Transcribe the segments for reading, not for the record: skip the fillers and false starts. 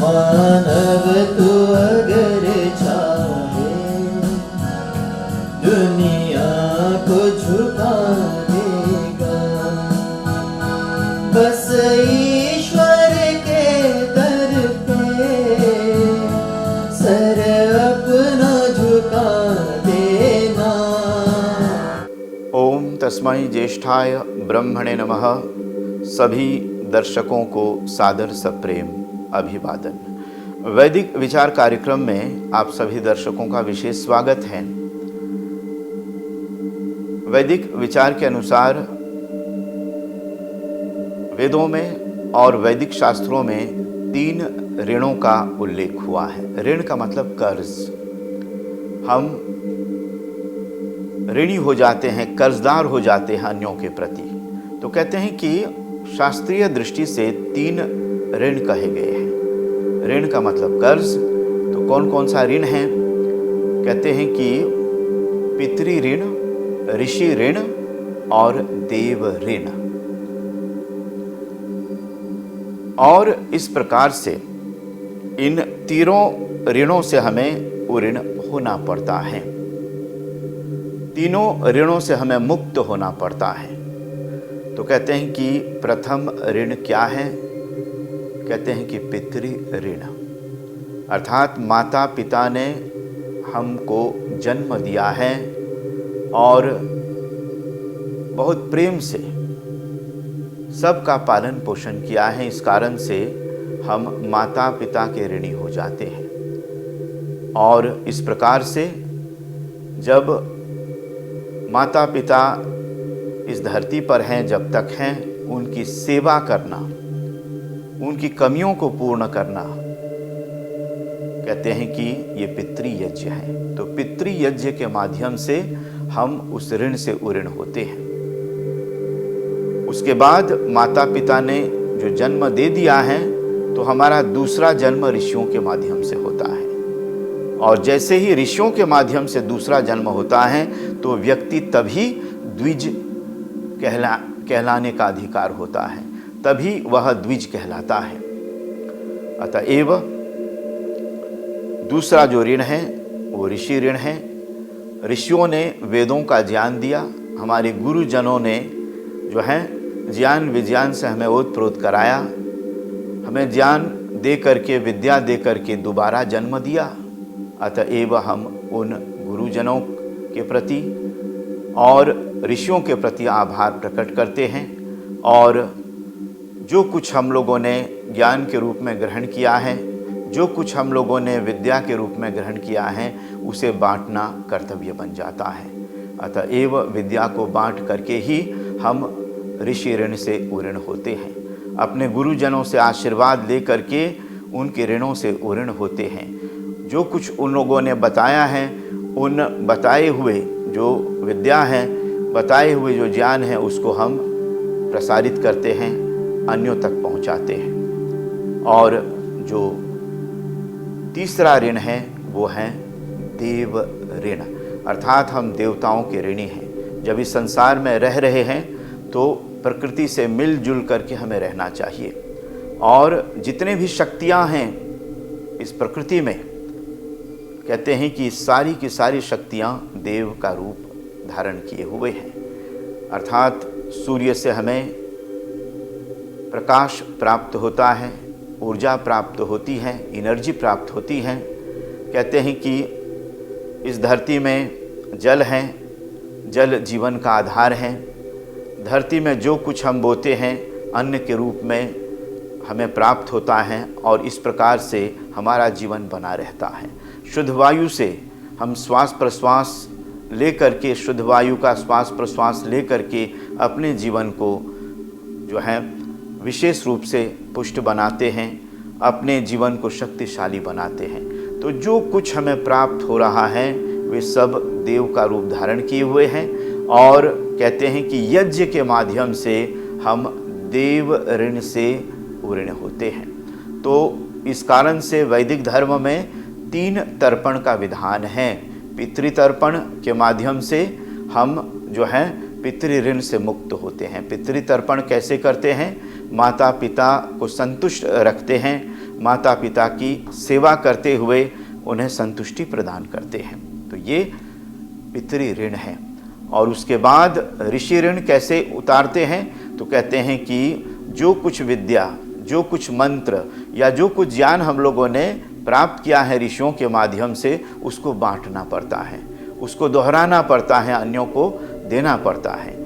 मानव तू अगर चाहे दुनिया को झुका देगा, बस ईश्वर के दर पे सर अपना झुका देना। ओम तस्मै ज्येष्ठाय ब्रह्मणे नमः। सभी दर्शकों को सादर सप्रेम अभिवादन। वैदिक विचार कार्यक्रम में आप सभी दर्शकों का विशेष स्वागत है। वैदिक विचार के अनुसार वेदों में और वैदिक शास्त्रों में 3 ऋणों का उल्लेख हुआ है। ऋण का मतलब कर्ज। हम ऋणी हो जाते हैं, कर्जदार हो जाते हैं अन्यों के प्रति। तो कहते हैं कि शास्त्रीय दृष्टि से 3 ऋण कहे गए हैं। ऋण का मतलब कर्ज। तो कौन कौन सा ऋण है? कहते हैं कि पितृ ऋण, ऋषि ऋण और देव ऋण। और इस प्रकार से इन तीनों ऋणों से हमें ऋण होना पड़ता है। तीनों ऋणों से हमें मुक्त होना पड़ता है। तो कहते हैं कि प्रथम ऋण क्या है? कहते हैं कि पितृ ऋण, अर्थात माता पिता ने हमको जन्म दिया है और बहुत प्रेम से सबका पालन पोषण किया है। इस कारण से हम माता पिता के ऋणी हो जाते हैं। और इस प्रकार से जब माता पिता इस धरती पर हैं, जब तक हैं, उनकी सेवा करना, उनकी कमियों को पूर्ण करना, कहते हैं कि ये पितृ यज्ञ है। तो पितृ यज्ञ के माध्यम से हम उस ऋण से उऋण होते हैं। उसके बाद माता पिता ने जो जन्म दे दिया है, तो हमारा दूसरा जन्म ऋषियों के माध्यम से होता है। और जैसे ही ऋषियों के माध्यम से दूसरा जन्म होता है, तो व्यक्ति तभी द्विज कहलाने का अधिकार होता है, तभी वह द्विज कहलाता है। अतएव दूसरा जो ऋण है वो ऋषि ऋण है। ऋषियों ने वेदों का ज्ञान दिया। हमारे गुरुजनों ने जो है ज्ञान विज्ञान से हमें ओतप्रोत कराया, हमें ज्ञान दे करके, विद्या दे करके दोबारा जन्म दिया। अतएव हम उन गुरुजनों के प्रति और ऋषियों के प्रति आभार प्रकट करते हैं। और जो कुछ हम लोगों ने ज्ञान के रूप में ग्रहण किया है, जो कुछ हम लोगों ने विद्या के रूप में ग्रहण किया है, उसे बांटना कर्तव्य बन जाता है। अतएव विद्या को बांट करके ही हम ऋषि ऋण से उऋण होते हैं। अपने गुरुजनों से आशीर्वाद ले करके उनके ऋणों से उऋण होते हैं। जो कुछ उन लोगों ने बताया है, उन बताए हुए जो विद्या है, बताए हुए जो ज्ञान है, उसको हम प्रसारित करते हैं, अन्यों तक पहुंचाते हैं। और जो तीसरा ऋण है वो है देव ऋण, अर्थात हम देवताओं के ऋणी हैं। जब इस संसार में रह रहे हैं तो प्रकृति से मिलजुल करके हमें रहना चाहिए। और जितने भी शक्तियां हैं इस प्रकृति में, कहते हैं कि सारी की सारी शक्तियां देव का रूप धारण किए हुए हैं। अर्थात सूर्य से हमें प्रकाश प्राप्त होता है, ऊर्जा प्राप्त होती है, एनर्जी प्राप्त होती है। कहते हैं कि इस धरती में जल है, जल जीवन का आधार है। धरती में जो कुछ हम बोते हैं अन्न के रूप में हमें प्राप्त होता है, और इस प्रकार से हमारा जीवन बना रहता है। शुद्ध वायु से हम श्वास प्रश्वास ले करके, शुद्ध वायु का श्वास प्रश्वास ले करके अपने जीवन को जो है विशेष रूप से पुष्ट बनाते हैं, अपने जीवन को शक्तिशाली बनाते हैं। तो जो कुछ हमें प्राप्त हो रहा है वे सब देव का रूप धारण किए हुए हैं। और कहते हैं कि यज्ञ के माध्यम से हम देव ऋण से उऋण होते हैं। तो इस कारण से वैदिक धर्म में 3 तर्पण का विधान है। पितृतर्पण के माध्यम से हम जो है पितृ ऋण से मुक्त होते हैं। पितृतर्पण कैसे करते हैं? माता पिता को संतुष्ट रखते हैं, माता पिता की सेवा करते हुए उन्हें संतुष्टि प्रदान करते हैं। तो ये पितृ ऋण है। और उसके बाद ऋषि ऋण कैसे उतारते हैं? तो कहते हैं कि जो कुछ विद्या, जो कुछ मंत्र या जो कुछ ज्ञान हम लोगों ने प्राप्त किया है ऋषियों के माध्यम से, उसको बांटना पड़ता है, उसको दोहराना पड़ता है, अन्यों को देना पड़ता है।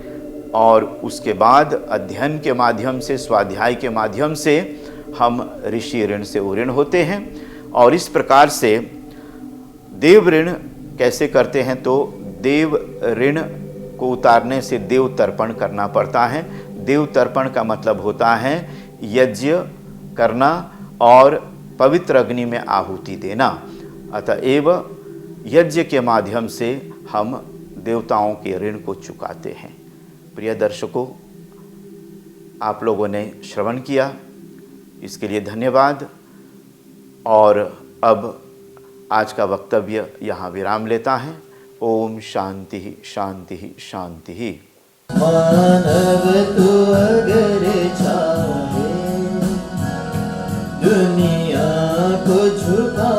और उसके बाद अध्ययन के माध्यम से, स्वाध्याय के माध्यम से हम ऋषि ऋण से ऋण होते हैं। और इस प्रकार से देव ऋण कैसे करते हैं? तो देव ऋण को उतारने से देव तर्पण करना पड़ता है। देव तर्पण का मतलब होता है यज्ञ करना और पवित्र अग्नि में आहुति देना। अतएव यज्ञ के माध्यम से हम देवताओं के ऋण को चुकाते हैं। प्रिय दर्शकों, आप लोगों ने श्रवण किया, इसके लिए धन्यवाद। और अब आज का वक्तव्य यहाँ विराम लेता है। ओम शांति शांति शांति। मानव तू अगर चाहे दुनिया को झुका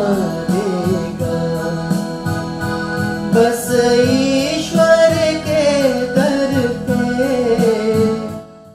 देगा, बस